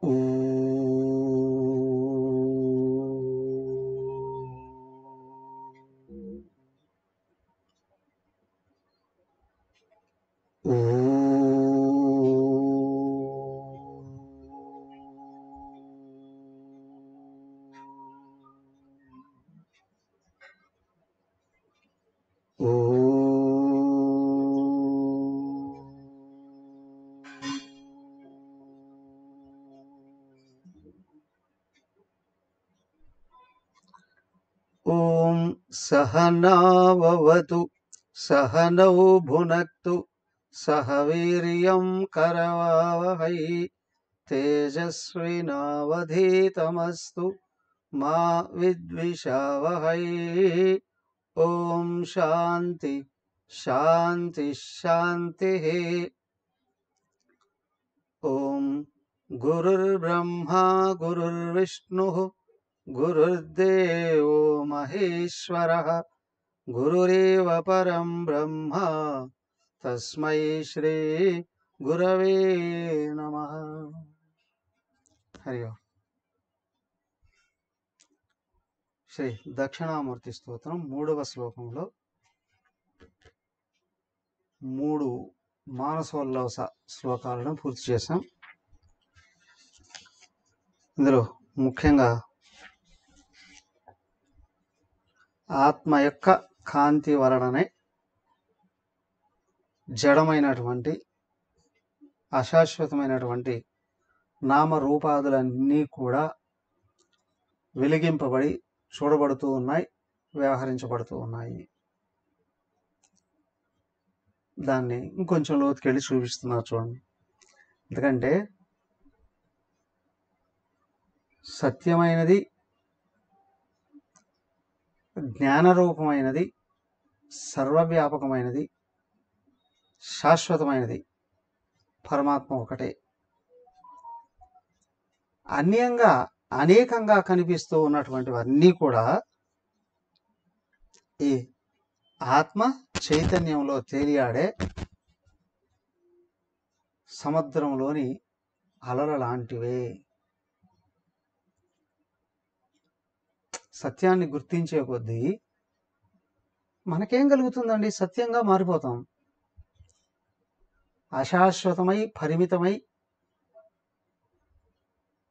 ఓ ఓం సహనావవతు సహనౌ భునక్తు సహ వీర్యం కరవావహై తేజస్వినావధీతమస్తు మా విద్విషావహై. ఓం శాంతి శాంతి శాంతి. ఓం గురుర్బ్రహ్మా గురుర్విష్ణుః గురుర్దేవో మహేశ్వరః గురురేవ పరం బ్రహ్మ తస్మై శ్రీ గురవే నమః. హరి ఓం. శ్రీ దక్షిణామూర్తి స్తోత్రం 3వ శ్లోకంలో 3 మానసోల్లాస శ్లోకాలను పూర్తి చేశాం. ఇందులో ముఖ్యంగా ఆత్మ యొక్క కాంతి వలననే జడమైనటువంటి అశాశ్వతమైనటువంటి నామరూపాదులన్నీ కూడా వెలిగింపబడి చూడబడుతూ ఉన్నాయి, వ్యవహరించబడుతూ ఉన్నాయి. దాన్ని ఇంకొంచెం లోతుకెళ్ళి చూపిస్తున్నారు చూడండి. ఎందుకంటే సత్యమైనది, జ్ఞానరూపమైనది, సర్వవ్యాపకమైనది, శాశ్వతమైనది పరమాత్మ ఒకటే. అన్యంగా అనేకంగా కనిపిస్తూ ఉన్నటువంటివన్నీ కూడా ఈ ఆత్మ చైతన్యంలో తేలియాడే సముద్రంలోని అలల లాంటివే. సత్యాన్ని గుర్తించే కొద్దీ మనకేం కలుగుతుందండి? సత్యంగా మారిపోతాం. అశాశ్వతమై పరిమితమై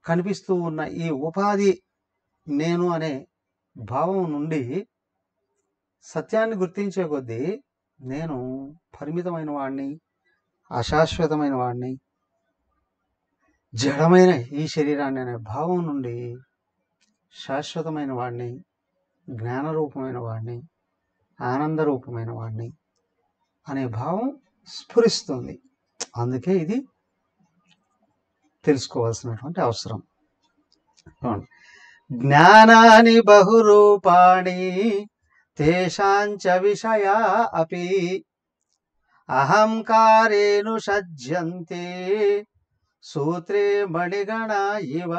కనిపిస్తూ ఉన్న ఈ ఉపాధి నేను అనే భావం నుండి సత్యాన్ని గుర్తించే కొద్దీ నేను పరిమితమైన వాడిని, అశాశ్వతమైన వాడిని, జడమైన ఈ శరీరాన్ని అనే భావం నుండి శాశ్వతమైన వాడిని, జ్ఞానరూపమైన వాడిని, ఆనందరూపమైన వాడిని అనే భావం స్ఫురిస్తుంది. అందుకే ఇది తెలుసుకోవాల్సినటువంటి అవసరం. జ్ఞానాని బహురూపాణి తేషాంచ విషయా అపి అహంకారేణు సజ్జంతే సూత్రే మణిగణ ఇవ.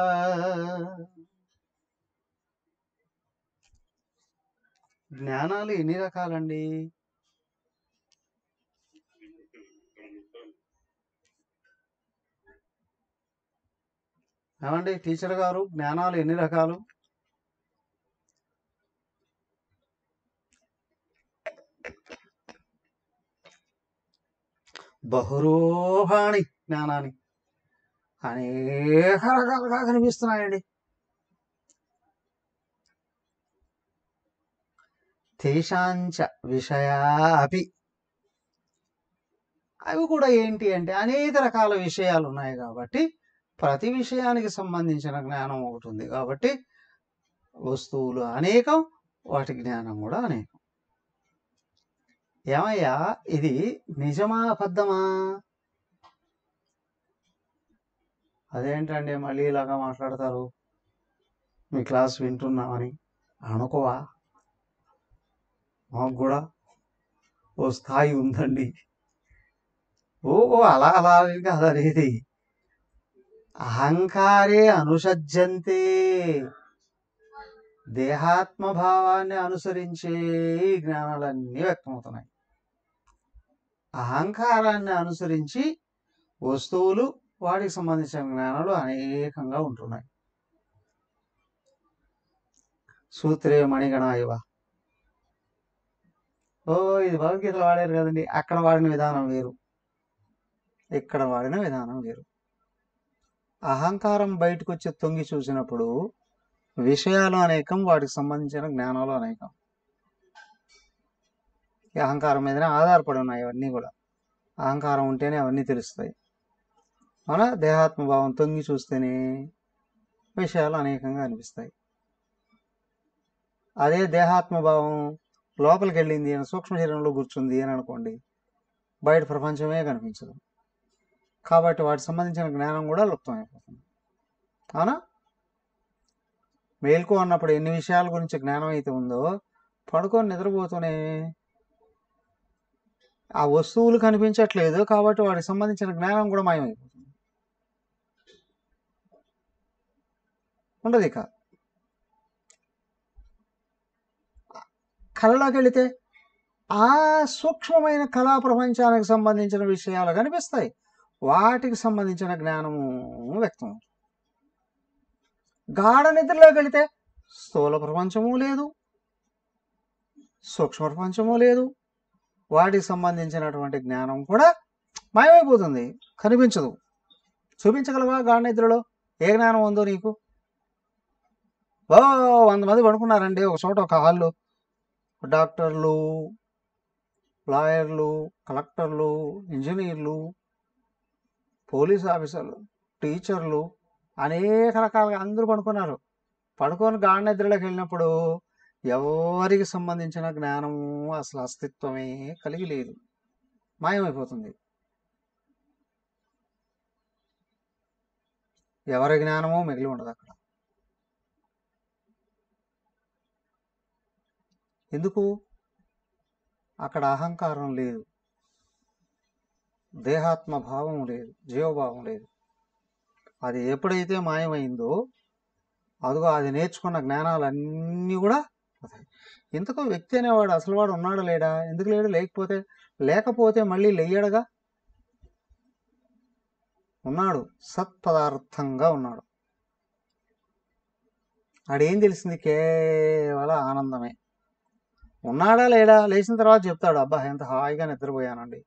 జ్ఞానాలు ఎన్ని రకాలండి? ఏమండి టీచర్ గారు, జ్ఞానాలు ఎన్ని రకాలు? బహురూపాణి జ్ఞానాన్ని అనేక రకాలుగా కనిపిస్తున్నాయండి. తేషాంచ విషయా అపి, అవి కూడా ఏంటి అంటే అనేక రకాల విషయాలు ఉన్నాయి కాబట్టి ప్రతి విషయానికి సంబంధించిన జ్ఞానం ఒకటి ఉంది కాబట్టి వస్తువులు అనేకం, వాటి జ్ఞానం కూడా అనేకం. ఏమయ్యా ఇది నిజమా అబద్ధమా? అదేంటండి మళ్ళీ ఇలాగా మాట్లాడతారు, మీ క్లాస్ వింటున్నామని అనుకోవా? మాకు కూడా ఓ స్థాయి ఉందండి. ఓ అలా అలా కాదనేది. అహంకారే అనుసజ్జంతే, దేహాత్మభావాన్ని అనుసరించే జ్ఞానాలన్నీ వ్యక్తమవుతున్నాయి. అహంకారాన్ని అనుసరించి వస్తువులు వాటికి సంబంధించిన జ్ఞానాలు అనేకంగా ఉంటున్నాయి. సూత్రే మణిగణ ఇవ. ఇది భగవద్గీతలో వాడారు కదండి, అక్కడ వాడిన విధానం వేరు, ఇక్కడ వాడిన విధానం వేరు. అహంకారం బయటకు వచ్చి తొంగి చూసినప్పుడు విషయాలు అనేకం, వాటికి సంబంధించిన జ్ఞానాలు అనేకం. ఈ అహంకారం మీదనే ఆధారపడి ఉన్నాయి అవన్నీ కూడా. అహంకారం ఉంటేనే అవన్నీ తెలుస్తాయి. మన దేహాత్మభావం తొంగి చూస్తేనే విషయాలు అనేకంగా అనిపిస్తాయి. అదే దేహాత్మభావం లోపలికి వెళ్ళింది అని, సూక్ష్మ శరీరంలో కూర్చుంది అని అనుకోండి, బయట ప్రపంచమే కనిపించదు. కాబట్టి వాటికి సంబంధించిన జ్ఞానం కూడా లుప్తమైపోతుంది. అవునా? మేల్కో అన్నప్పుడు ఎన్ని విషయాల గురించి జ్ఞానం అయితే ఉందో, పడుకొని నిద్రపోతూనే ఆ వస్తువులు కనిపించట్లేదు, కాబట్టి వాటికి సంబంధించిన జ్ఞానం కూడా మాయమైపోతుంది, ఉండదు. ఇక కళలోకి వెళితే ఆ సూక్ష్మమైన కళా ప్రపంచానికి సంబంధించిన విషయాలు కనిపిస్తాయి, వాటికి సంబంధించిన జ్ఞానము వ్యక్తం. గాఢ నిద్రలోకి వెళితే స్థూల ప్రపంచము లేదు, సూక్ష్మ ప్రపంచము లేదు, వాటికి సంబంధించినటువంటి జ్ఞానం కూడా మాయమైపోతుంది, కనిపించదు. చూపించగలవా గాఢ నిద్రలో ఏ జ్ఞానం ఉందో నీకు? 100 మంది పడుకున్నారండి ఒక చోట, ఒక హాల్లో. డాక్టర్లు, లాయర్లు, కలెక్టర్లు, ఇంజనీర్లు, పోలీస్ ఆఫీసర్లు, టీచర్లు, అనేక రకాలుగా అందరూ పడుకున్నారు. పడుకొని గాఢ నిద్రలోకి వెళ్ళినప్పుడు ఎవరికి సంబంధించిన జ్ఞానము అసలు అస్తిత్వమే కలిగి లేదు, మాయమైపోతుంది. ఎవరి జ్ఞానమో మిగిలి ఉండదు అక్కడ. ఎందుకు? అక్కడ అహంకారం లేదు, దేహాత్మ భావం లేదు, జీవభావం లేదు. అది ఎప్పుడైతే మాయమైందో అదిగో అది నేర్చుకున్న జ్ఞానాలన్నీ కూడా పోతాయి. ఇంతకు వ్యక్తి అనేవాడు అసలు వాడు ఉన్నాడు లేడా? ఎందుకు లేడు? లేకపోతే మళ్ళీ లేయడగా. ఉన్నాడు, సత్పదార్థంగా ఉన్నాడు. ఆడేం తెలిసింది? కేవలం ఆనందమే. ఉన్నాడా లేడా? లేచిన తర్వాత చెప్తాడు, అబ్బా ఎంత హాయిగా నిద్రపోయానండి.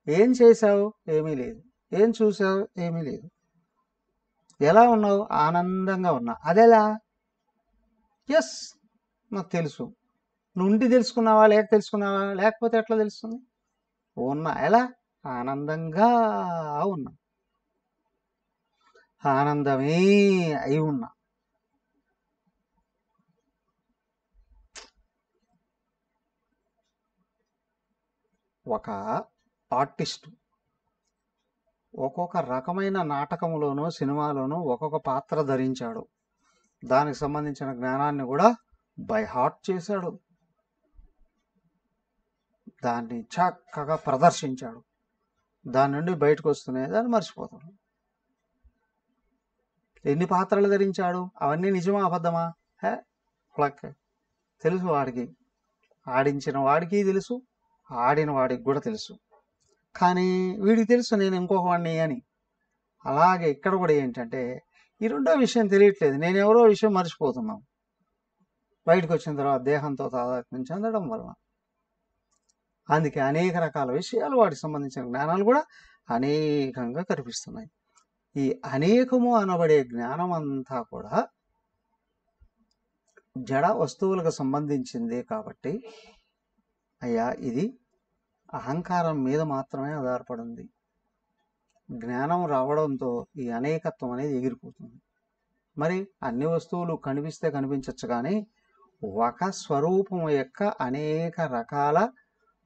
ఏం చేశావు? ఏమీ లేదు. ఏం చూసావు? ఏమీ లేదు. ఎలా ఉన్నావు? ఆనందంగా ఉన్నా. అదెలా? ఎస్, నాకు తెలుసు. నుండి తెలుసుకున్నావా? తెలుసుకున్నావా? లేకపోతే ఎట్లా తెలుస్తుంది? ఉన్నా. ఎలా? ఆనందంగా ఉన్నా, ఆనందమే అయి ఉన్నా. ఒక ఆర్టిస్ట్ ఒక్కొక్క రకమైన నాటకంలోనూ సినిమాలోనూ ఒక్కొక్క పాత్ర ధరించాడు. దానికి సంబంధించిన జ్ఞానాన్ని కూడా బై హార్ట్ చేశాడు, దాన్ని చక్కగా ప్రదర్శించాడు. దాని నుండి బయటకు వస్తున్నాయి, దాన్ని మర్చిపోతాడు. ఎన్ని పాత్రలు ధరించాడు? అవన్నీ నిజమా అబద్ధమా? ఫ్లక్ తెలుసు వాడికి, ఆడించిన వాడికి తెలుసు, ఆడిన వాడికి కూడా తెలుసు. కానీ వీడికి తెలుసు నేను ఇంకొక వాడిని అని. అలాగే ఇక్కడ కూడా ఏంటంటే ఈ రెండో విషయం తెలియట్లేదు, నేను ఎవరో విషయం మర్చిపోతున్నాం బయటకు వచ్చిన తర్వాత దేహంతో తాదాత్మ్యం చెందడం వలన. అందుకే అనేక రకాల విషయాలు, వాటికి సంబంధించిన జ్ఞానాలు కూడా అనేకంగా కనిపిస్తున్నాయి. ఈ అనేకము అనబడే జ్ఞానం అంతా కూడా జడ వస్తువులకు సంబంధించిందే. కాబట్టి అయ్యా, ఇది అహంకారం మీద మాత్రమే ఆధారపడింది. జ్ఞానం రావడంతో ఈ అనేకత్వం అనేది ఎగిరిపోతుంది. మరి అన్ని వస్తువులు కనిపిస్తే కనిపించవచ్చు, కానీ ఒక స్వరూపం యొక్క అనేక రకాల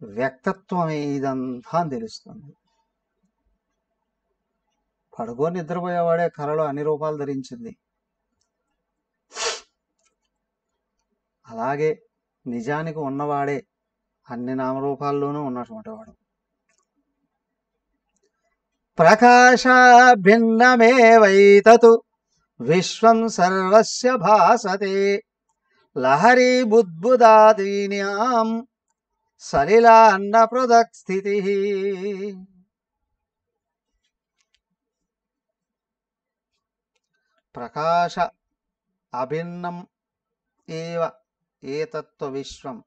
వ్యక్తత్వమే ఇదంతా అని తెలుస్తుంది. పడుకొని నిద్రపోయేవాడే కళలో అన్ని రూపాలు ధరించింది. అలాగే నిజానికి ఉన్నవాడే అన్ని నామరూపాల్లోనూ ఉన్నటువంటి వాడు. ప్రకాశ భిన్నమేవైతతు విశ్వం సర్వస్య భాసతే లహరీ బుద్బుదాదీన్యాం సలిలాన్న పృథక్ స్థితి. ప్రకాశ అభిన్నం ఏవ ఏతత్వ విశ్వం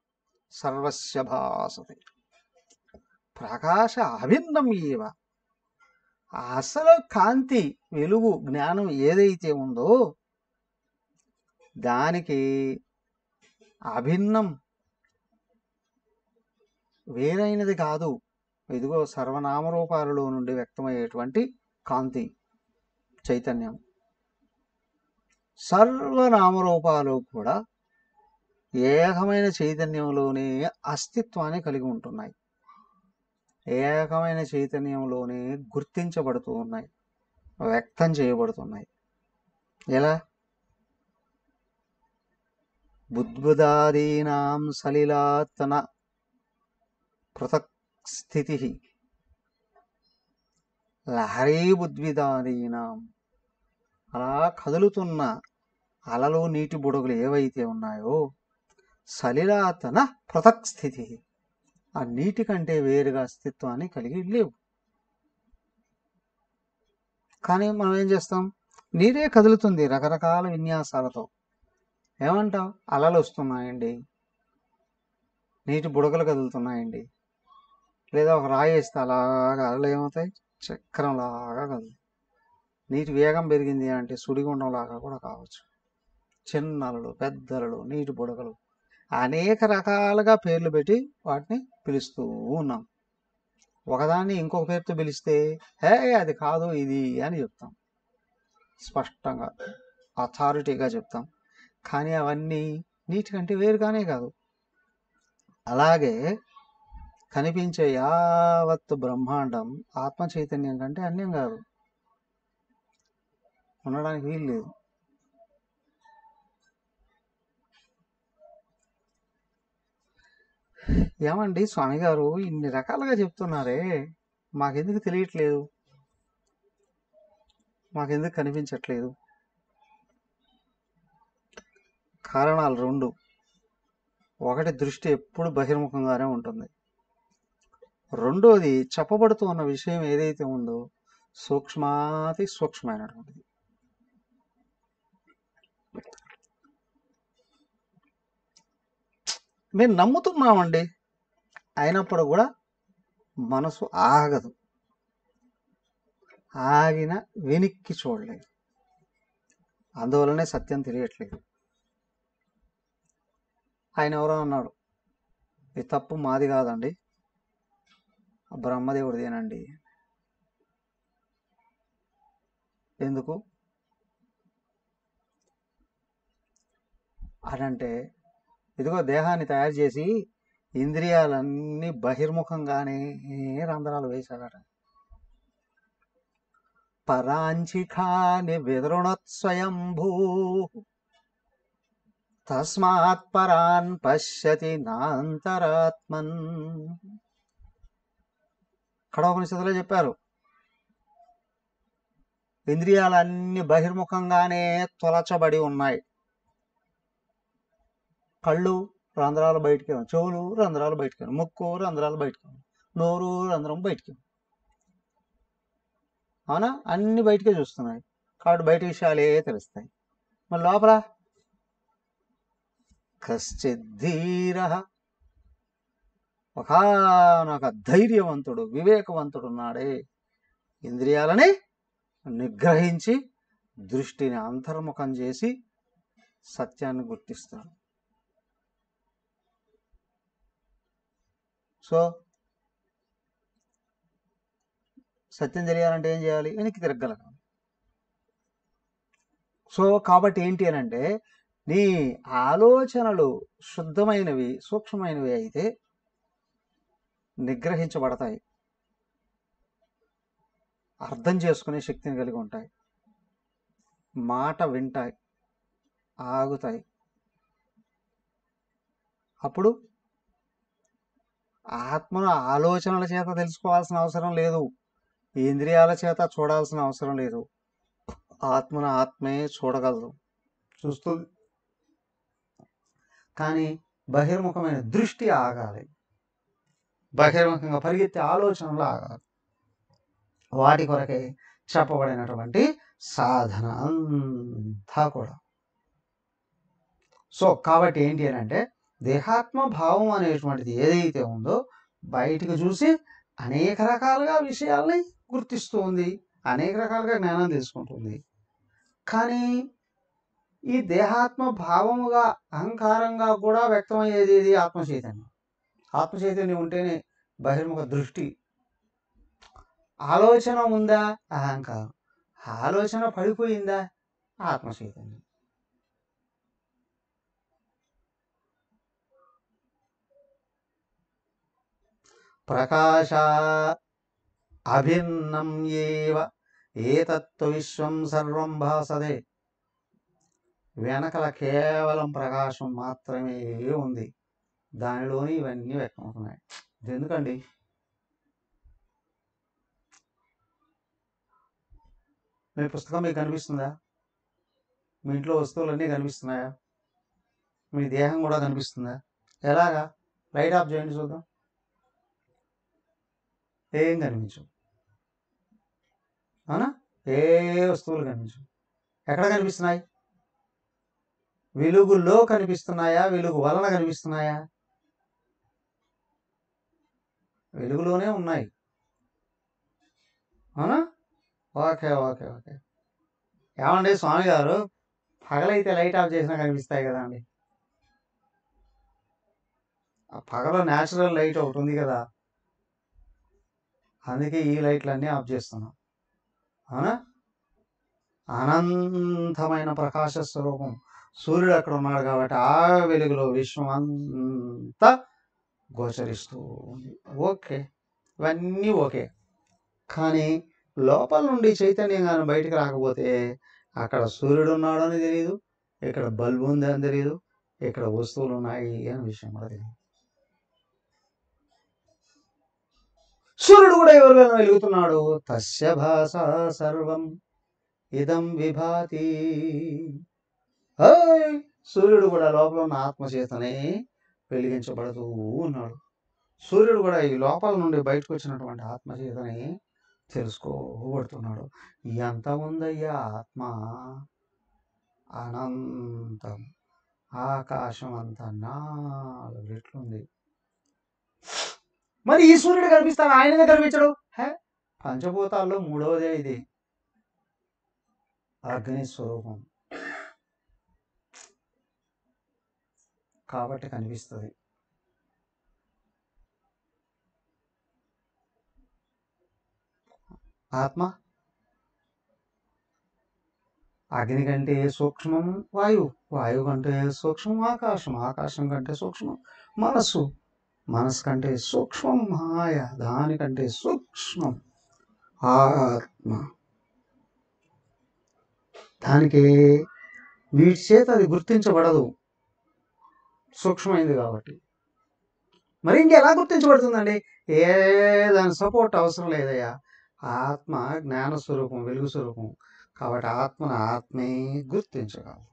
సర్వస్య భాసతే. ప్రకాశ అభిన్నం ఏవ, అసలు కాంతి, వెలుగు, జ్ఞానం ఏదైతే ఉందో దానికి అభిన్నం, వేరైనది కాదు. ఇదిగో సర్వనామరూపాలలో నుండి వ్యక్తమయ్యేటువంటి కాంతి, చైతన్యం. సర్వనామరూపాలు కూడా ఏకమైన చైతన్యంలోనే అస్తిత్వాన్ని కలిగి ఉంటున్నాయి, ఏకమైన చైతన్యంలోనే గుర్తించబడుతూ ఉన్నాయి, వ్యక్తం చేయబడుతున్నాయి. ఎలా? బుద్బుదాదీనాం సలిలాతన పృథక్ స్థితి లహరీ బుద్విదాదీనాం. అలా కదులుతున్న అలలు, నీటి బుడగలు ఏవైతే ఉన్నాయో సలిలాతన పృథక్ స్థితి, ఆ నీటి కంటే వేరుగా అస్తిత్వాన్ని కలిగి లేవు. కానీ మనం ఏం చేస్తాం? నీరే కదులుతుంది రకరకాల విన్యాసాలతో. ఏమంటావు? అలలు వస్తున్నాయండి, నీటి బుడగలు కదులుతున్నాయండి. లేదా ఒక రాయి వేస్తే అలాగా అలలు ఏమవుతాయి? చక్రంలాగా కదులు. నీటి వేగం పెరిగింది అంటే సుడిగుండం లాగా కూడా కావచ్చు. చిన్న అలలు, పెద్ద అలలు, నీటి బుడగలు, అనేక రకాలుగా పేర్లు పెట్టి వాటిని పిలుస్తూ ఉన్నాం. ఒకదాన్ని ఇంకొక పేరుతో పిలిస్తే హే అది కాదు ఇది అని చెప్తాం, స్పష్టంగా అథారిటీగా చెప్తాం. కానీ అవన్నీ నీటికంటే వేరుగానే కాదు. అలాగే కనిపించే యావత్తు బ్రహ్మాండం ఆత్మ చైతన్యం కంటే అన్యం కాదు, ఉండడానికి వీలు లేదు. ఏమండి స్వామి గారు ఇన్ని రకాలుగా చెప్తున్నారే, మాకెందుకు తెలియట్లేదు, మాకెందుకు కనిపించట్లేదు? కారణాలు రెండు. ఒకటి, దృష్టి ఎప్పుడు బహిర్ముఖంగానే ఉంటుంది. రెండోది, చెప్పబడుతూ ఉన్న విషయం ఏదైతే ఉందో సూక్ష్మాతి సూక్ష్మమైనటువంటిది. మేము నమ్ముతున్నామండి, అయినప్పుడు కూడా మనసు ఆగదు, ఆగిన వెనక్కి చూడలేదు. అందువలనే సత్యం తెలియట్లేదు. ఆయన ఎవరో అన్నాడు, ఈ తప్పు మాది కాదండి, బ్రహ్మదేవుడిదేనండి. ఎందుకు అనంటే, ఇదిగో దేహాన్ని తయారు చేసి ఇంద్రియాలన్నీ బహిర్ముఖంగానే రంధ్రాలు వేశాడట. పరాంచిఖాని విదృణత్ స్వయంభూ తస్మాత్ పరాన్ పశ్యతి నాంతరాత్మన్. కఠోపనిషత్తులో చెప్పారు, ఇంద్రియాలన్నీ బహిర్ముఖంగానే తొలచబడి ఉన్నాయి. కళ్ళు రంధ్రాలు బయటికి, చెవులు రంధ్రాలు బయటికి, ముక్కు రంధ్రాలు బయటికి, నోరు రంధ్రం బయటికి. అవునా? అన్ని బయటికే చూస్తున్నాయి కాబట్టి బయట విషయాలే తెలుస్తాయి. మరి లోపల కశ్చిద్ధీర, ఒకనొక ధైర్యవంతుడు, వివేకవంతుడు ఉన్నాడే, ఇంద్రియాలని నిగ్రహించి దృష్టిని అంతర్ముఖం చేసి సత్యాన్ని గుర్తిస్తాడు. సో సత్యం తెలియాలంటే ఏం చేయాలి? వెనక్కి తిరగలగాలి. సో కాబట్టి ఏంటి అని అంటే, నీ ఆలోచనలు శుద్ధమైనవి, సూక్ష్మమైనవి అయితే నిగ్రహించబడతాయి, అర్థం చేసుకునే శక్తిని కలిగి ఉంటాయి, మాట వింటాయి, ఆగుతాయి. అప్పుడు ఆత్మను ఆలోచనల చేత తెలుసుకోవాల్సిన అవసరం లేదు, ఇంద్రియాల చేత చూడాల్సిన అవసరం లేదు. ఆత్మను ఆత్మే చూడగలదు, చూస్తుంది. కానీ బహిర్ముఖమైన దృష్టి ఆగాలి, బహిర్ముఖంగా పరిగెత్తే ఆలోచనలు ఆగాలి. వాటి కొరకే చెప్పబడినటువంటి సాధన అంతా కూడా. సో కాబట్టి ఏంటి అని అంటే దేహాత్మ భావం అనేటువంటిది ఏదైతే ఉందో బయటికి చూసి అనేక రకాలుగా విషయాల్ని గుర్తిస్తూ ఉంది, అనేక రకాలుగా జ్ఞానం తెలుసుకుంటుంది. కానీ ఈ దేహాత్మ భావముగా అహంకారంగా కూడా వ్యక్తమయ్యేది ఏది? ఆత్మ చైతన్యం. ఆత్మ చైతన్యం ఉంటేనే బహిర్ముఖ దృష్టి. ఆలోచన ఉందా? అహంకారం. ఆలోచన పడిపోయిందా? ఆత్మ చైతన్యం. ప్రకాశ అభిన్నం ఏవ ఏతత్వ విశ్వం సర్వం భాసదే. వెనకల కేవలం ప్రకాశం మాత్రమే ఉంది, దానిలోని ఇవన్నీ వ్యక్తమవుతున్నాయి. ఎందుకండి? మీ పుస్తకం మీకు కనిపిస్తుందా? మీ ఇంట్లో వస్తువులన్నీ కనిపిస్తున్నాయా? మీ దేహం కూడా కనిపిస్తుందా? ఎలాగా? లైట్ ఆఫ్ చేయండి చూద్దాం. ఏం కనిపించు, అవునా? ఏ వస్తువులు కనిపించు. ఎక్కడ కనిపిస్తున్నాయి? వెలుగులో కనిపిస్తున్నాయా? వెలుగు వలన కనిపిస్తున్నాయా? వెలుగులోనే ఉన్నాయి, అవునా? Okay okay okay. ఏమండి స్వామి గారు, పగలైతే లైట్ ఆఫ్ చేసినా కనిపిస్తాయి కదా అండి. ఆ పగలో న్యాచురల్ లైట్ ఒకటి ఉంది కదా, అందుకే ఈ లైట్లన్నీ ఆఫ్ చేస్తున్నాం, అవునా? అనంతమైన ప్రకాశ స్వరూపం సూర్యుడు అక్కడ ఉన్నాడు కాబట్టి ఆ వెలుగులో విశ్వం అంతా గోచరిస్తూ ఉంది. ఓకే, ఇవన్నీ ఓకే. కానీ లోపల నుండి చైతన్యం కానీ బయటికి రాకపోతే అక్కడ సూర్యుడు ఉన్నాడు అని తెలియదు, ఇక్కడ బల్బు ఉంది అని తెలియదు, ఇక్కడ వస్తువులు ఉన్నాయి అనే విషయం కూడా తెలియదు. సూర్యుడు కూడా ఎవరివైనా వెలుగుతున్నాడు. తస్య భాష సర్వం ఇదం విభాతి. సూర్యుడు కూడా లోపల ఉన్న ఆత్మచేతనే వెలిగించబడుతూ ఉన్నాడు. సూర్యుడు కూడా ఈ లోపల నుండి బయటకు వచ్చినటువంటి ఆత్మచేతనే తెలుసుకోబడుతున్నాడు. ఎంత ఉందయ్యా ఆత్మ? అనంతం. ఆకాశం అంతా 4 రెట్లుంది. మరి ఈ సూర్యుడు కనిపిస్తాడు, ఆయనగా కనిపించడు. పంచభూతాల్లో 3వదే ఇది, అగ్ని స్వరూపం కాబట్టి కనిపిస్తుంది. ఆత్మ అగ్ని కంటే సూక్ష్మం వాయువు, వాయువు కంటే సూక్ష్మం ఆకాశం, ఆకాశం కంటే సూక్ష్మం మనస్సు, మనస్సు కంటే సూక్ష్మం మాయ, దానికంటే సూక్ష్మం ఆత్మ. దానికి వీటి చేత అది గుర్తించబడదు, సూక్ష్మమైంది కాబట్టి. మరి ఇంకెలా గుర్తించబడుతుందండి? ఏ దాని సపోర్ట్ అవసరం లేదయ్యా. ఆత్మ జ్ఞాన స్వరూపం, వెలుగు స్వరూపం కాబట్టి ఆత్మను ఆత్మే గుర్తించగలదు,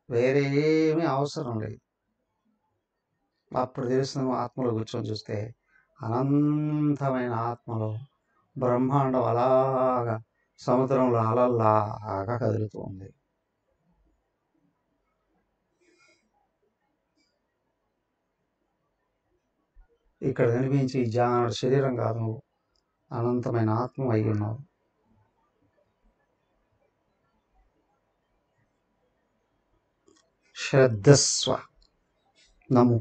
వేరే ఏమీ అవసరం లేదు. అప్పుడు తెలుస్తుంది. ఆత్మలో కూర్చొని చూస్తే అనంతమైన ఆత్మలో బ్రహ్మాండం అలాగా సముద్రంలో అలల్లాగా కదులుతూ ఉంది. ఇక్కడ కనిపించి జానుడు శరీరం కాదు, నువ్వు అనంతమైన ఆత్మ అయి ఉన్నావు. శ్రద్ధస్వ నమ్ము.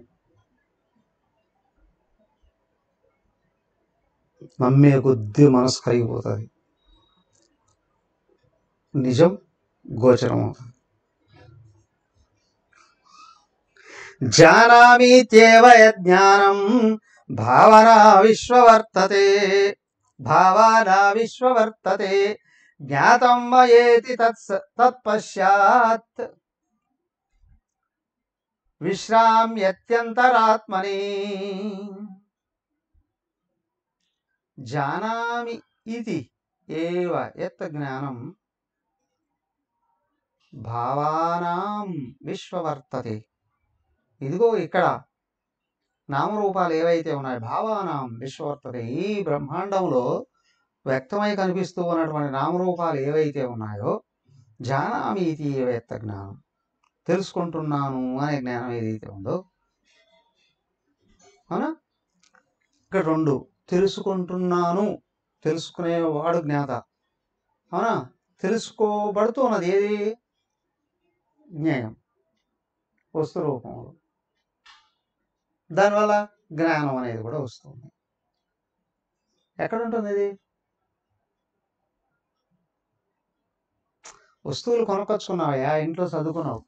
నమ్మే కొద్ది మనసు కరిగిపోతుంది, నిజం గోచరం అవుతుంది. జానామీత్యేవ యజ్ఞానం భావనా విశ్వవర్తతే, భావనా విశ్వవర్తతే జ్ఞాతం మయేతి తత్పశ్చాత్ విశ్రామ్యత్యంతరాత్మని. జానామి ఇది ఏవ యత్ జ్ఞానం భావానాం విశ్వవర్తతే. ఇదిగో ఇక్కడ నామరూపాలు ఏవైతే ఉన్నాయో భావానాం విశ్వవర్తతే, ఈ బ్రహ్మాండంలో వ్యక్తమై కనిపిస్తూ ఉన్నటువంటి నామరూపాలు ఏవైతే ఉన్నాయో జానామీతి వేత్త జ్ఞానం, తెలుసుకుంటున్నాను అనే జ్ఞానం ఏదైతే ఉందో, అవునా? ఇక్కడ రెండు, తెలుసుకుంటున్నాను, తెలుసుకునేవాడు జ్ఞాత, అవునా? తెలుసుకోబడుతున్నది ఏది? జ్ఞేయం, వస్తు రూపంలో. దానివల్ల జ్ఞానం అనేది కూడా వస్తుంది. ఎక్కడ ఉంటుంది ఇది? వస్తువులు కొనుక్కొచ్చుకున్నావా? ఇంట్లో చదువుకున్నావు,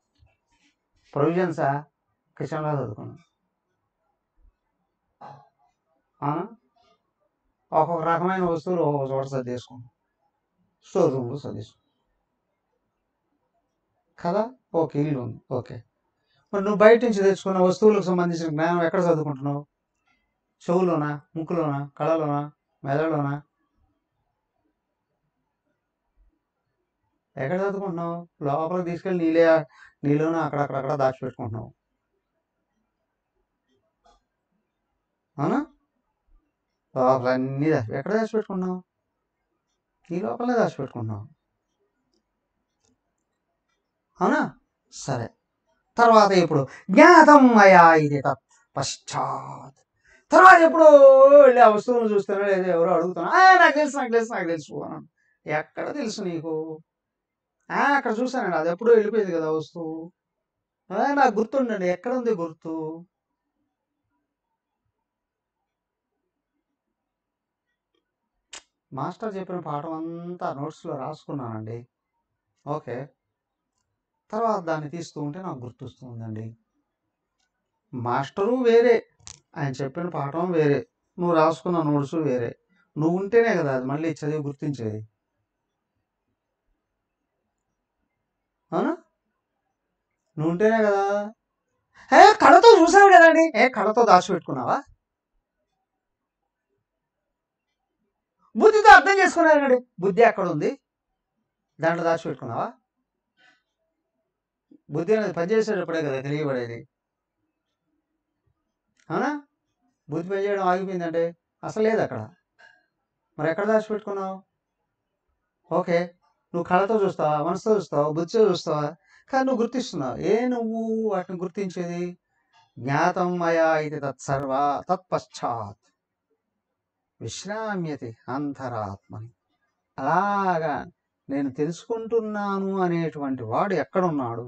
ప్రొవిజన్సా కిచెన్లో చదువుకున్నావు, ఒక్కొక్క రకమైన వస్తువులు ఒక్కొక్క చోట సర్దేసుకున్నావు, స్టోర్ రూమ్లో సర్దేసుకున్నావు కదా. ఓకే, ఇల్లు ఉంది, ఓకే. మరి నువ్వు బయట నుంచి తెచ్చుకున్న వస్తువులకు సంబంధించిన జ్ఞానం ఎక్కడ చదువుకుంటున్నావు? చెవులోనా, ముక్కులోనా, కళలోనా, మెదడులోనా? ఎక్కడ చదువుకుంటున్నావు? లోపలికి తీసుకెళ్ళి నీలోనే అక్కడక్కడ దాచిపెట్టుకుంటున్నావు, అవునా? లోపల అన్నీ ఎక్కడ దాచిపెట్టుకున్నావు? నీ లోపలనే దాచిపెట్టుకున్నావు, అవునా? సరే, తర్వాత ఇప్పుడు జ్ఞాతం మయా ఇది తత్ పశ్చాత్. తర్వాత ఎప్పుడు వెళ్ళి ఆ వస్తువులను చూస్తున్నా, లేదా ఎవరో అడుగుతున్నా, నాకు తెలుసు నాకు తెలుసు నాకు తెలుసు అన్నాను. ఎక్కడ తెలుసు నీకు? అక్కడ చూసానండి, అది ఎప్పుడో వెళ్ళిపోయింది కదా వస్తువు. నాకు గుర్తుండండి, ఎక్కడ ఉంది గుర్తు? మాస్టర్ చెప్పిన పాఠం అంతా నోట్స్లో రాసుకున్నానండి, ఓకే. తర్వాత దాన్ని తీస్తూ ఉంటే నాకు గుర్తొస్తుందండి. మాస్టరు వేరే, ఆయన చెప్పిన పాఠం వేరే, నువ్వు రాసుకున్న నోట్స్ వేరే. నువ్వు ఉంటేనే కదా అది మళ్ళీ చదివి గుర్తించేది, అవునా? నువ్వు ఉంటేనే కదా. కళతో చూసావు కదండి, కళతో దాచిపెట్టుకున్నావా? బుద్ధితో అర్థం చేసుకున్నానండి, బుద్ధి ఎక్కడ ఉంది? దాంట్లో దాచిపెట్టుకున్నావా? బుద్ధి అనేది పనిచేసేటప్పుడే కదా తెలియబడేది, అవునా? బుద్ధి పనిచేయడం ఆగిపోయిందంటే అసలు లేదు అక్కడ. మరి ఎక్కడ దాచిపెట్టుకున్నావు? ఓకే, నువ్వు కళతో చూస్తావా, మనసుతో చూస్తావా, బుద్ధితో చూస్తావా? కానీ నువ్వు గుర్తిస్తున్నావు. నువ్వు వాటిని గుర్తించేది జ్ఞాతం మయా ఇది తత్సర్వ తత్పశ్చాత్ విశ్రామ్యతి అంతరాత్మని. అలాగా నేను తెలుసుకుంటున్నాను అనేటువంటి వాడు ఎక్కడున్నాడు?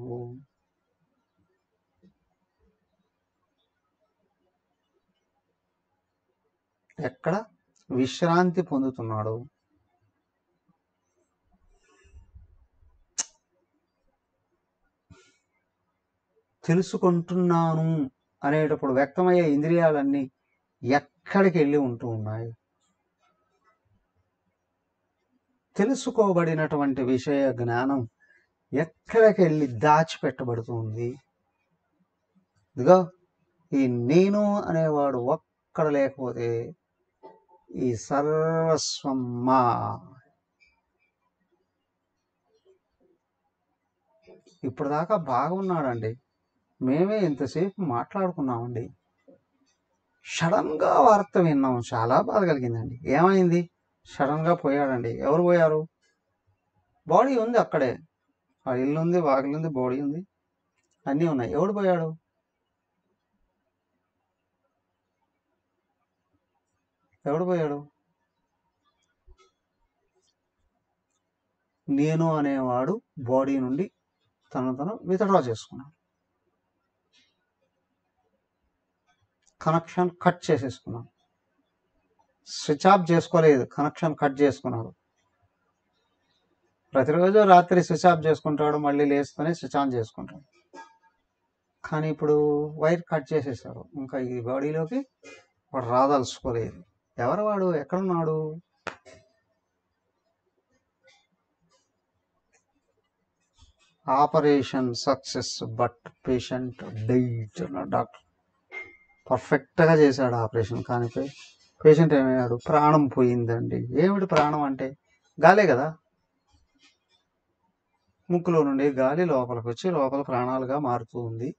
ఎక్కడ విశ్రాంతి పొందుతున్నాడు? తెలుసుకుంటున్నాను అనేటప్పుడు వ్యక్తమయ్యే ఇంద్రియాలన్నీ ఎక్కడికి వెళ్ళి ఉంటూ ఉన్నాయి? తెలుసుకోబడినటువంటి విషయ జ్ఞానం ఎక్కడికి వెళ్ళి దాచిపెట్టబడుతుంది? ఇదిగో ఈ నేను అనేవాడు ఒక్కడ లేకపోతే ఈ సర్వస్వం మా. ఇప్పుడు దాకా బాగున్నాడండి, మేమే ఇంతసేపు మాట్లాడుకున్నామండి, సడన్గా వార్త విన్నాం, చాలా బాధ కలిగిందండి. ఏమైంది? సడన్గా పోయాడండి. ఎవరు పోయారు? బాడీ ఉంది అక్కడే, ఆ ఇల్లు ఉంది, వాకిలు ఉంది, బాడీ ఉంది, అన్నీ ఉన్నాయి. ఎవడు పోయాడు? ఎవడు పోయాడు? నేను అనేవాడు బాడీ నుండి తను విత్డ్రా చేసుకున్నాడు, కనెక్షన్ కట్ చేసేసుకున్నాడు. స్విచ్ ఆఫ్ చేసుకోలేదు, కనెక్షన్ కట్ చేసుకున్నాడు. ప్రతిరోజు రాత్రి స్విచ్ ఆఫ్ చేసుకుంటాడు, మళ్ళీ లేసుకొని స్విచ్ ఆన్ చేసుకుంటాడు. కానీ ఇప్పుడు వైర్ కట్ చేసేసాడు, ఇంకా ఈ బాడీలోకి వాడు రాదలుచుకోలేదు. ఎవరు వాడు? ఎక్కడున్నాడు? Operation success but patient diet అన్నాడు డాక్టర్. పర్ఫెక్ట్గా చేశాడు ఆపరేషన్, కానీ పేషెంట్ ఏమయ్యాడు? ప్రాణం పోయిందండి. ఏమిటి ప్రాణం అంటే? గాలే కదా, ముక్కులో నుండి గాలి లోపలికి వచ్చి లోపల ప్రాణాలుగా మారుతూ ఉంది,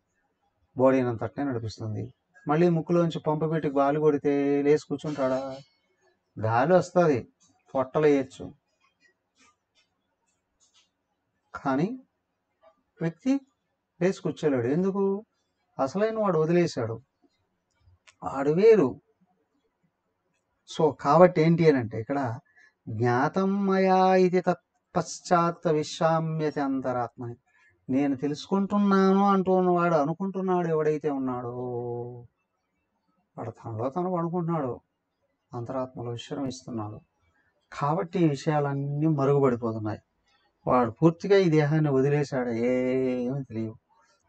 బాడీని అంతటినే నడిపిస్తుంది. మళ్ళీ ముక్కులోంచి పంపు పెట్టి గాలి కొడితే లేచి కూర్చుంటాడా? గాలి వస్తుంది, పొట్టలు వేయచ్చు, కానీ వ్యక్తి లేచి కూర్చోలేడు. ఎందుకు? అసలైన వాడు వదిలేశాడు, వాడు వేరు. సో కాబట్టి ఏంటి అని అంటే ఇక్కడ జ్ఞాతం మయా ఇది తత్పశ్చాత్ విశ్రామ్యతి అంతరాత్మని. నేను తెలుసుకుంటున్నాను అంటున్నవాడు అనుకుంటున్నాడు ఎవడైతే ఉన్నాడో వాడు తనలో తను అనుకుంటున్నాడు, అంతరాత్మలో విశ్రమిస్తున్నాడు. కాబట్టి ఈ విషయాలన్నీ మరుగుపడిపోతున్నాయి. వాడు పూర్తిగా ఈ దేహాన్ని వదిలేశాడు, ఏమీ తెలియవు.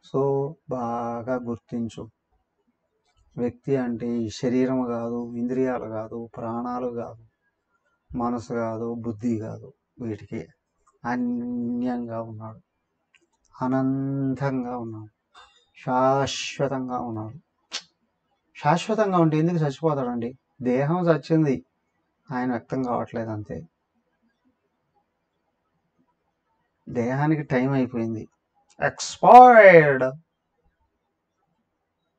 సో బాగా గుర్తించు, వ్యక్తి అంటే ఈ శరీరం కాదు, ఇంద్రియాలు కాదు, ప్రాణాలు కాదు, మనసు కాదు, బుద్ధి కాదు, వీటికి అన్యంగా ఉన్నాడు, అనంతంగా ఉన్నాడు, శాశ్వతంగా ఉన్నాడు. శాశ్వతంగా ఉంటే ఎందుకు చచ్చిపోతాడండి? దేహం చచ్చింది, ఆయన వ్యక్తం కావట్లేదు అంతే. దేహానికి టైం అయిపోయింది, ఎక్స్పైర్డ్.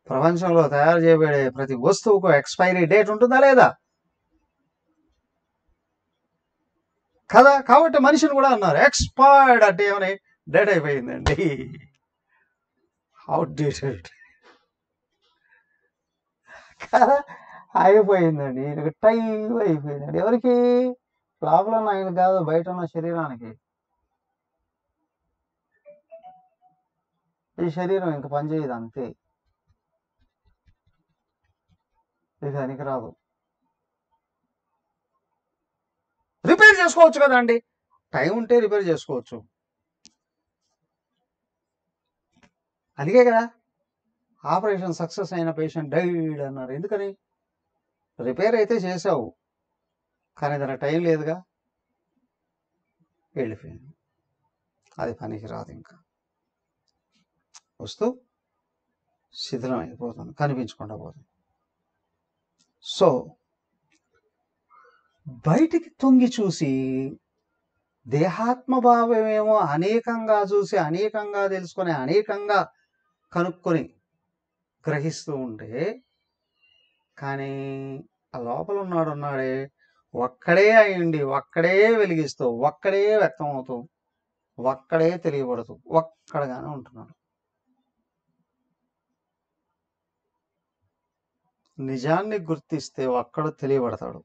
ప్రపంచంలో తయారు చేయబడే ప్రతి వస్తువుకు ఎక్స్పైరీ డేట్ ఉంటుందా లేదా? కదా. కాబట్టి మనిషిని కూడా అన్నారు ఎక్స్పైర్డ్ అంటే ఏమని, డేట్ అయిపోయిందండి, అవుట్డేటెడ్ కదా, అయిపోయిందండి, ఈయనకి టైం అయిపోయిందండి. ఎవరికి? లోపల ఉన్న ఆయన కాదు, బయట ఉన్న శరీరానికి. ఈ శరీరం ఇంక పనిచేయదు అంతే, ఇది పనికిరాదు. రిపేర్ చేసుకోవచ్చు కదండి, టైం ఉంటే రిపేర్ చేసుకోవచ్చు. అందుకే కదా ఆపరేషన్ సక్సెస్ అయిన పేషెంట్ డైడ్ అన్నారు. ఎందుకని? రిపేర్ అయితే చేసావు, కానీ దానికి టైం లేదుగా, వెళ్ళిపోయింది. అది పనికి రాదు, ఇంకా వస్తూ శిథిలం అయిపోతుంది, కనిపించకుండా పోతుంది. సో బయటికి తొంగి చూసి దేహాత్మభావమేమో అనేకంగా చూసి, అనేకంగా తెలుసుకొని, అనేకంగా కనుక్కొని గ్రహిస్తూ ఉంటే, కానీ ఆ లోపల ఉన్నాడే ఒక్కడే అయ్యండి, ఒక్కడే వెలిగిస్తూ, ఒక్కడే వ్యక్తం అవుతూ, ఒక్కడే తెలియబడుతూ, ఒక్కడగానే ఉంటున్నాడు. నిజాన్ని గుర్తిస్తే ఒక్కడు తెలియబడతాడు.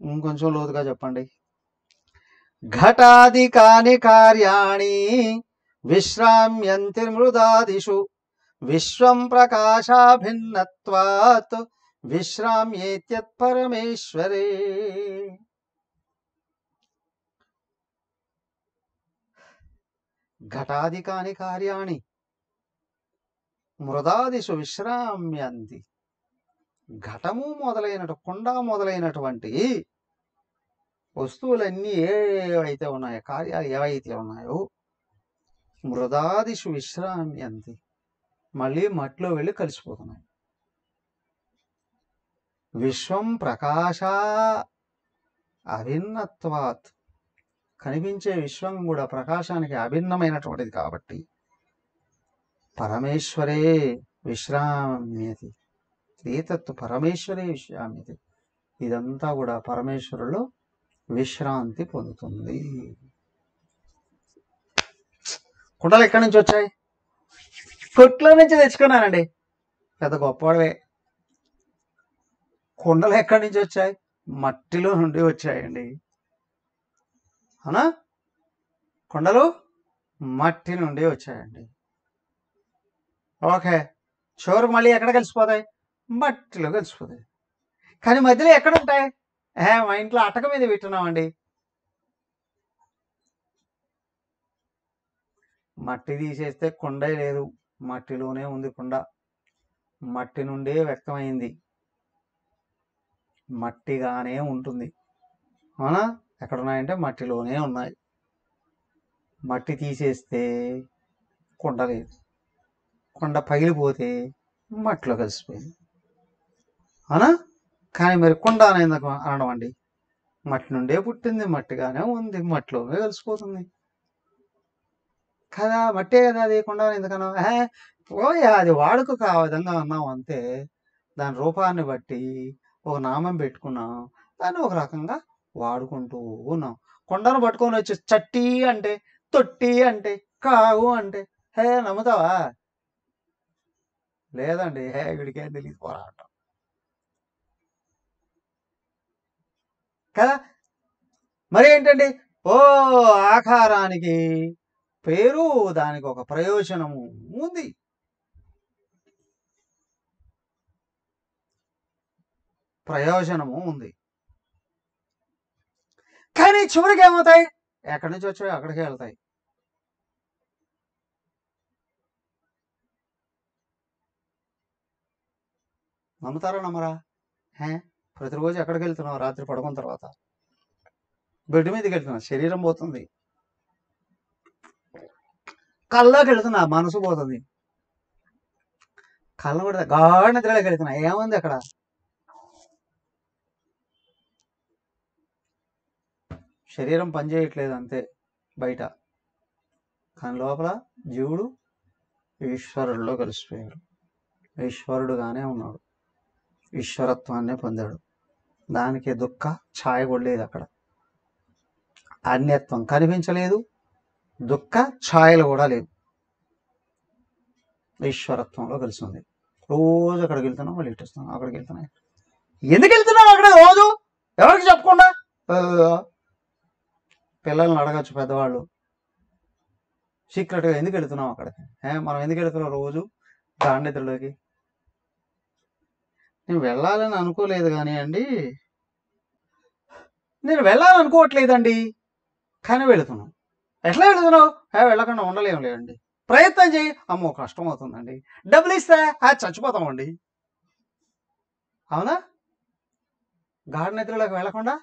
ఇంకొంచెం లోతుగా చెప్పండి. ఘటాదికాని కార్యాణి విశ్రామ్యంతి మృదాదిషు విశ్వం ప్రకాశాభిన్నత్వాత్ విశ్రామ్యేత్యత్ పరమేశ్వరే. ఘటాదికాని కార్యాణి మృదాదిషు విశ్రామ్యంతి. ఘటము కుండ మొదలైనటువంటి వస్తువులన్నీ ఏవైతే ఉన్నాయో, కార్యాలు ఏవైతే ఉన్నాయో, మృదాదిషు విశ్రామ్యంతి, మళ్ళీ మట్టిలో వెళ్ళి కలిసిపోతున్నాయి. విశ్వం ప్రకాశ అభిన్నత్వాత్, కనిపించే విశ్వం కూడా ప్రకాశానికి అభిన్నమైనటువంటిది కాబట్టి పరమేశ్వరే విశ్రామ్యతి, ఏతత్తు పరమేశ్వరే విశ్రామ్యతి, ఇదంతా కూడా పరమేశ్వరులో విశ్రాంతి పొందుతుంది. కుండలు ఎక్కడి నుంచి వచ్చాయి? కొట్లో నుంచి తెచ్చుకున్నానండి, పెద్ద గొప్పవాడవే. కుండలు ఎక్కడి నుంచి వచ్చాయి? మట్టిలో నుండి వచ్చాయండి, అవునా? కుండలు మట్టి నుండి వచ్చాయండి. ఓకే, చివరికి మళ్ళీ ఎక్కడ కలిసిపోతాయి? మట్టిలో కలిసిపోతాయి. కానీ మధ్యలో ఎక్కడ ఉంటాయి? మా ఇంట్లో అటక మీద పెట్టున్నామండి. మట్టి తీసేస్తే కుండే లేదు, మట్టిలోనే ఉంది కుండ, మట్టి నుండే వ్యక్తమైంది, మట్టిగానే ఉంటుంది, అవునా? ఎక్కడున్నాయంటే మట్టిలోనే ఉన్నాయి. మట్టి తీసేస్తే కుండ లేదు, కుండ పగిలిపోతే మట్టిలో కలిసిపోయింది, అవునా? కానీ మరి కుండ అనేది అనడం అండి, మట్టి నుండే పుట్టింది, మట్టిగానే ఉంది, మట్టిలోనే కలిసిపోతుంది కదా. మట్టే కదా అది, కుండ ఎందుకన్నా పోయా, అది వాడుక ఆ విధంగా అన్నాం అంతే. దాని రూపాన్ని బట్టి ఒక నామం పెట్టుకున్నాం, దాన్ని ఒక రకంగా వాడుకుంటూ ఉన్నాం. కొండను పట్టుకొని వచ్చి చట్టి అంటే, తొట్టి అంటే, కావు అంటే హే నమ్ముతావా? లేదండి. హే వీడికేం తెలియదు పోరాటం కదా. మరి ఏంటండి, ఓ ఆకారానికి పేరు, దానికి ఒక ప్రయోజనము ఉంది. కానీ చివరికి ఏమవుతాయి? ఎక్కడి నుంచి వచ్చాయో అక్కడికే వెళ్తాయి. నమ్ముతారా నమ్మరా? ప్రతిరోజు ఎక్కడికి వెళ్తున్నావు? రాత్రి పడుకున్న తర్వాత బెడ్ మీదకి వెళ్తున్నా, శరీరం పోతుంది. కల్లోకి వెళ్తున్నా, మనసు పోతుంది. కళ్ళ కూడా గాఢ నిద్రలోకి వెళ్తున్నా, ఏముంది అక్కడ? శరీరం పనిచేయట్లేదు అంతే బయట, కానీ లోపల జీవుడు ఈశ్వరుడిలో కలిసిపోయాడు. ఈశ్వరుడుగానే ఉన్నాడు, ఈశ్వరత్వాన్నే పొందాడు. దానికి దుఃఖ ఛాయ కూడా లేదు అక్కడ. అన్యత్వం కనిపించలేదు, దుఃఖ ఛాయలు కూడా లేవు. ఈశ్వరత్వంలో కలిసి ఉంది. రోజు అక్కడికి వెళ్తున్నాం, మళ్ళీ ఇటు వస్తున్నాం, అక్కడికి వెళ్తున్నాం. ఎందుకు వెళ్తున్నాం అక్కడ రోజు? ఎవరికి చెప్పకుండా? పిల్లల్ని అడగచ్చు పెద్దవాళ్ళు, సీక్రెట్గా ఎందుకు వెళుతున్నాం అక్కడికి? మనం ఎందుకు వెళుతున్నాం రోజు గాఢనిద్రలోకి? నేను వెళ్ళాలని అనుకోలేదు కానీ అండి, నేను వెళ్ళాలనుకోవట్లేదండి, కానీ వెళుతున్నాం. ఎట్లా వెళుతున్నావు? వెళ్ళకుండా ఉండలేము లేదండి. ప్రయత్నం చేయి. అమ్మో కష్టం అవుతుందండి. డబ్బులు ఇస్తే చచ్చిపోతామండి. అవునా? గాఢ నిద్రలోకి వెళ్ళకుండా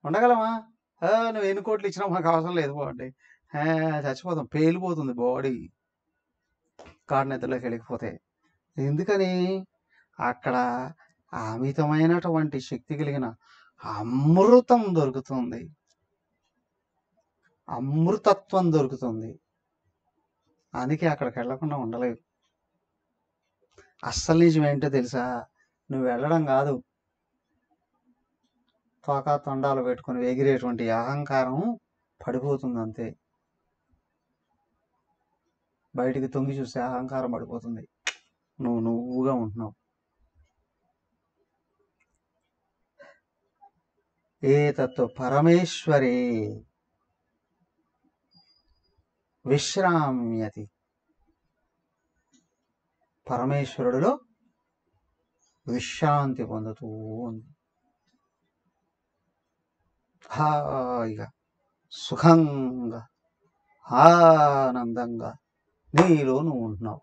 ఉండగలమా? నువ్వు ఎన్ని కోట్లు ఇచ్చినా మాకు అవసరం లేదు పోండి, చచ్చిపోతాం, పేలిపోతుంది బాడీ గాఢ నిద్రలోకి వెళ్ళకపోతే. ఎందుకని? అక్కడ అమితమైనటువంటి శక్తి కలిగిన అమృతం దొరుకుతుంది, అమృతత్వం దొరుకుతుంది. అందుకే అక్కడికి వెళ్ళకుండా ఉండలేదు. అస్సలు నిజం ఏంటో తెలుసా? నువ్వు వెళ్ళడం కాదు, తోకా తొండాలు పెట్టుకుని ఎగిరేటువంటి అహంకారం పడిపోతుంది అంతే. బయటికి తొంగి చూస్తే అహంకారం పడిపోతుంది, నువ్వుగా ఉంటున్నావు. ఏతత్ పరమేశ్వరే విశ్రామ్యతి. పరమేశ్వరుడిలో విశ్రాంతి పొందుతూ ఉంది, హాయిగా సుఖంగా ఆనందంగా నీలో నువ్వు ఉంటున్నావు.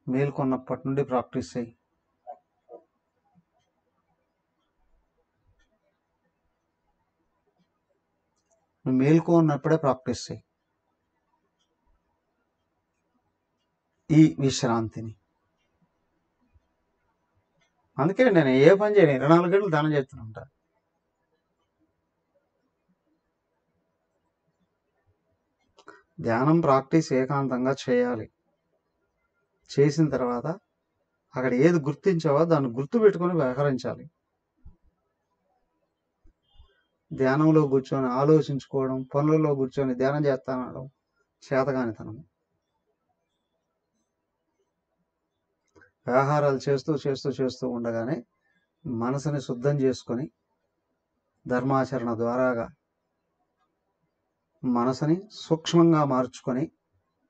మేల్కొన్నప్పటి నుండి ప్రాక్టీస్ చేయి. నువ్వు మేల్కొన్నప్పుడే ప్రాక్టీస్ చేయి ఈ విశ్రాంతిని. అందుకే నేను ఏ పని చేయను, 24 గంటలు ధ్యానం చేస్తూనే ఉంటా. ధ్యానం ప్రాక్టీస్ ఏకాంతంగా చేయాలి. చేసిన తర్వాత అక్కడ ఏది గుర్తించావో దాన్ని గుర్తు పెట్టుకొని వ్యవహరించాలి. ధ్యానంలో కూర్చొని ఆలోచించుకోవడం, పనులలో కూర్చొని ధ్యానం చేస్తానడం చేతగానితనం. వ్యవహారాలు చేస్తూ చేస్తూ చేస్తూ ఉండగానే మనసుని శుద్ధం చేసుకొని ధర్మాచరణ ద్వారాగా మనసుని సూక్ష్మంగా మార్చుకొని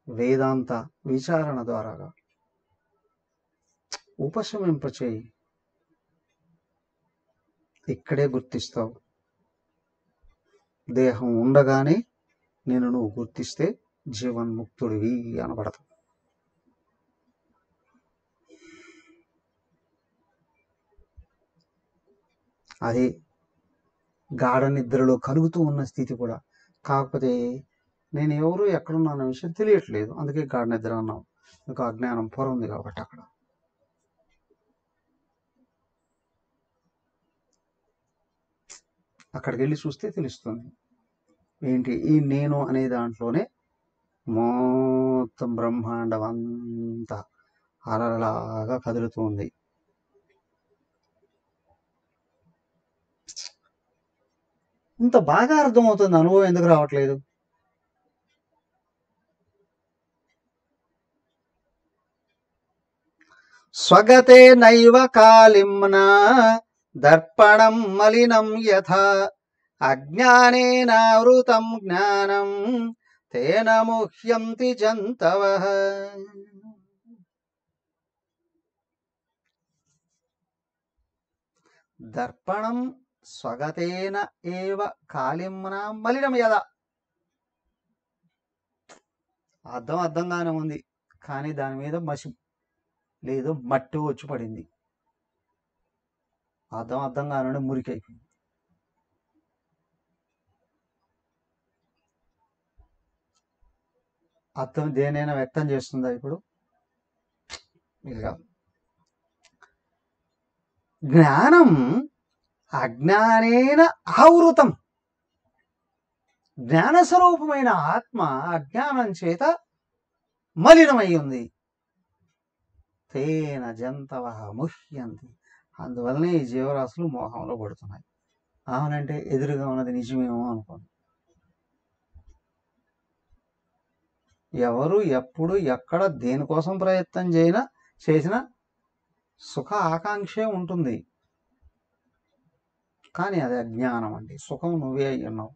వేదాంత విచారణ ద్వారాగా ఉపశమింపచేయి. ఇక్కడే గుర్తిస్తావు. దేహం ఉండగానే నేను నువ్వు గుర్తిస్తే జీవన్ముక్తుడివి అనబడతావు. అది గాఢ నిద్రలో కలుగుతూ ఉన్న స్థితి కూడా. కాకపోతే నేను ఎవరు ఎక్కడున్నా విషయం తెలియట్లేదు, అందుకే గాఢ నిద్ర అన్నాం. మీకు అజ్ఞానం పొర ఉంది కాబట్టి. అక్కడికి వెళ్ళి చూస్తే తెలుస్తుంది ఏంటి ఈ నేను అనే దాంట్లోనే మొత్తం బ్రహ్మాండం అంతా అలలాగా కదులుతూ ఉంది. ఇంత బాగా అర్థమవుతుంది, అనుభవం ఎందుకు రావట్లేదు? స్వగతే నైవ కాళిమ్నా దర్పణం మలినం యథా అజ్ఞానేనావృతం జ్ఞానం తేన ముహ్యంతి జంతవః. దర్పణం స్వగతేన ఏవ కాళిమ్నా మలినం యథా. అర్థంగానే ఉంది, కానీ దాని మీద మసి లేదు మట్టి వచ్చి పడింది. అర్థంగానే మురికైపోయింది. అర్థం దేనైనా వ్యక్తం చేస్తుందా ఇప్పుడు? ఇలా జ్ఞానం అజ్ఞానేన ఆవృతం. జ్ఞానస్వరూపమైన ఆత్మ అజ్ఞానం చేత మలినమై ఉంది. తేన జంతవః ముహ్యంతి. అందువల్లనే ఈ జీవరాశులు మోహంలో పడుతున్నాయి. అవునంటే ఎదురుగా ఉన్నది నిజమేమో అనుకోండి. ఎవరు ఎప్పుడు ఎక్కడ దేనికోసం ప్రయత్నం చేసినా సుఖ ఆకాంక్షే ఉంటుంది. కానీ అది అజ్ఞానం అండి. సుఖం నువ్వే అయి ఉన్నావు.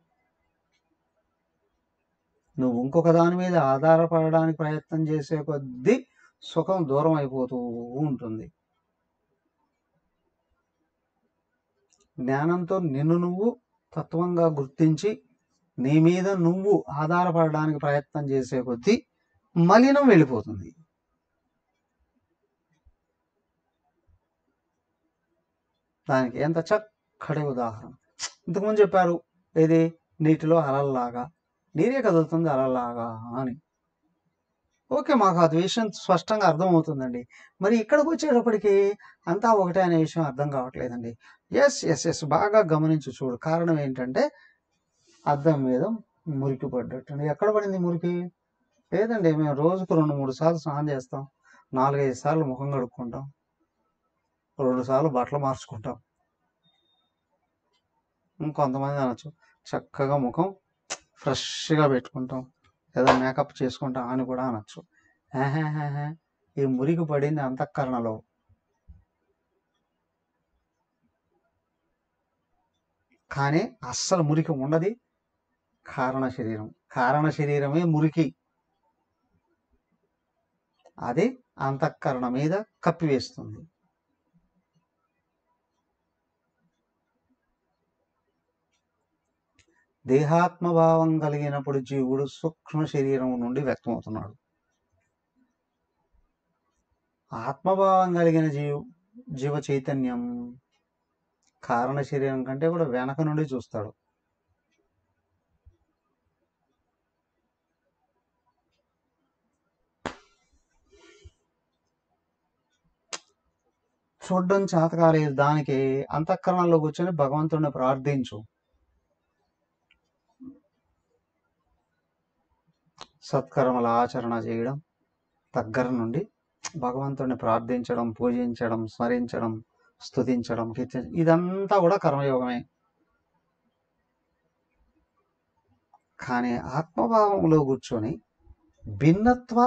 నువ్వు ఇంకొక దాని మీద ఆధారపడడానికి ప్రయత్నం చేసే కొద్దీ సుఖం దూరం అయిపోతూ ఉంటుంది. జ్ఞానంతో నిన్ను నువ్వు తత్వంగా గుర్తించి నీ మీద నువ్వు ఆధారపడడానికి ప్రయత్నం చేసే కొద్దీ మలినం వెళ్ళిపోతుంది. దానికి ఎంత చక్కటి ఉదాహరణ ఇంతకుముందు చెప్పారు. ఏది? నీటిలో అలల్లాగా, నీరే కదులుతుంది అలల్లాగా అని. ఓకే, మాకు అది విషయం స్పష్టంగా అర్థమవుతుందండి. మరి ఇక్కడికి వచ్చేటప్పటికి అంతా ఒకటే అనే విషయం అర్థం కావట్లేదండి. ఎస్ బాగా గమనించి చూడు. కారణం ఏంటంటే అద్దం మీద మురికి పడ్డట్టు. ఎక్కడ పడింది మురికి? లేదండి, మేము రోజుకు 2-3 సార్లు స్నానం చేస్తాం, 4-5 సార్లు ముఖం కడుక్కుంటాం, 2 సార్లు బట్టలు మార్చుకుంటాం. ఇంకొంతమంది అనొచ్చు చక్కగా ముఖం ఫ్రెష్గా పెట్టుకుంటాం, ఏదో మేకప్ చేసుకుంటాం అని కూడా అనొచ్చు. ఈ మురికి పడింది అంతఃకరణలో. కానీ అస్సలు మురికి ఉండదు కారణ శరీరం. కారణ శరీరమే మురికి. అది అంతఃకరణ మీద కప్పివేస్తుంది. దేహాత్మభావం కలిగినప్పుడు జీవుడు సూక్ష్మ శరీరం నుండి వ్యక్తమవుతున్నాడు. ఆత్మభావం కలిగిన జీవ చైతన్యం కారణ శరీరం కంటే కూడా వెనక నుండి చూస్తాడు. చూడడం చేతకాలేదు దానికి అంతఃకరణలో కూర్చొని భగవంతుడిని ప్రార్థించు. సత్కర్మల ఆచరణ చేయడం, దగ్గర నుండి భగవంతుడిని ప్రార్థించడం, పూజించడం, స్మరించడం, స్తుతించడం, ఇదంతా కూడా కర్మయోగమే. కానీ ఆత్మభావంలో కూర్చొని భిన్నత్వ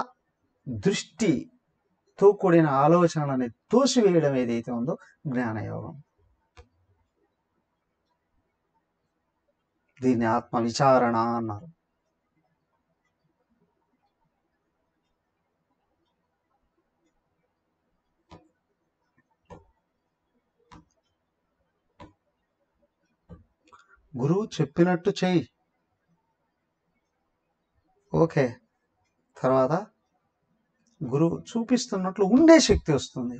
దృష్టితో కూడిన ఆలోచనలని తోసివేయడం ఏదైతే ఉందో జ్ఞానయోగం. దీన్ని ఆత్మ విచారణ అన్నారు. గురువు చెప్పినట్టు చెయ్యి, ఓకే. తర్వాత గురువు చూపిస్తున్నట్లు ఉండే శక్తి వస్తుంది.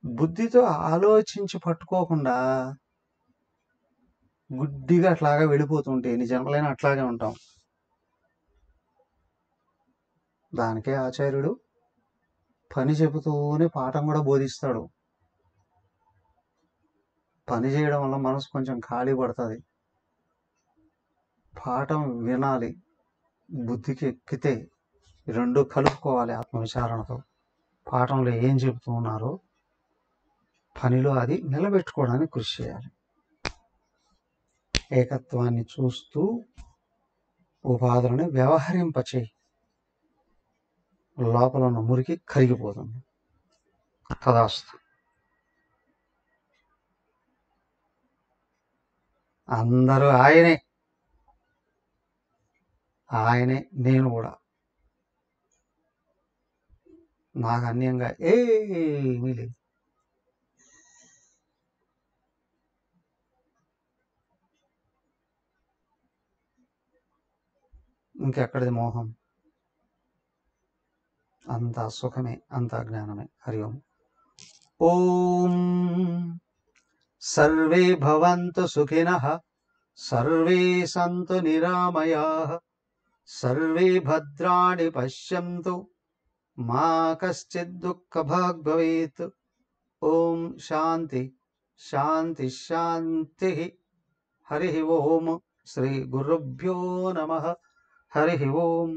బుద్ధితో ఆలోచించి పట్టుకోకుండా గుడ్డిగా అట్లాగా వెళ్ళిపోతుంటే ఎన్ని జన్మలైనా అట్లాగే ఉంటాం. దానికే ఆచార్యుడు పని చెబుతూనే పాఠం కూడా బోధిస్తాడు. పని చేయడం వల్ల మనసు కొంచెం ఖాళీ పడుతుంది. పాఠం వినాలి, బుద్ధికి ఎక్కితే రెండు కలుపుకోవాలి ఆత్మవిచారణతో. పాఠంలో ఏం చెబుతూ ఉన్నారో పనిలో అది నిలబెట్టుకోవడానికి కృషి చేయాలి. ఏకత్వాన్ని చూస్తూ ఉపాధులను వ్యవహరింపచేయి, లోపల ఉన్న మురికి కరిగిపోతుంది. తదాస్తు. అందరూ ఆయనే, ఆయనే, నేను కూడా. నాకు అన్యంగా ఏమీ లేదు. ఇంకెక్కడిది మోహం? అంతా సుఖమే, అంతా జ్ఞానమే. హరి ఓం. ఓం సర్వే భవంతు సుఖినః, సర్వే సంతు నిరామయాః, సర్వే భద్రాణి పశ్యంతు, మా కశ్చిద్ దుఃఖభాగ్ భవేత్. ఓం శాంతి శాంతి శాంతి. హరి ఓం. శ్రీ గురుభ్యో నమః. హరి ఓం.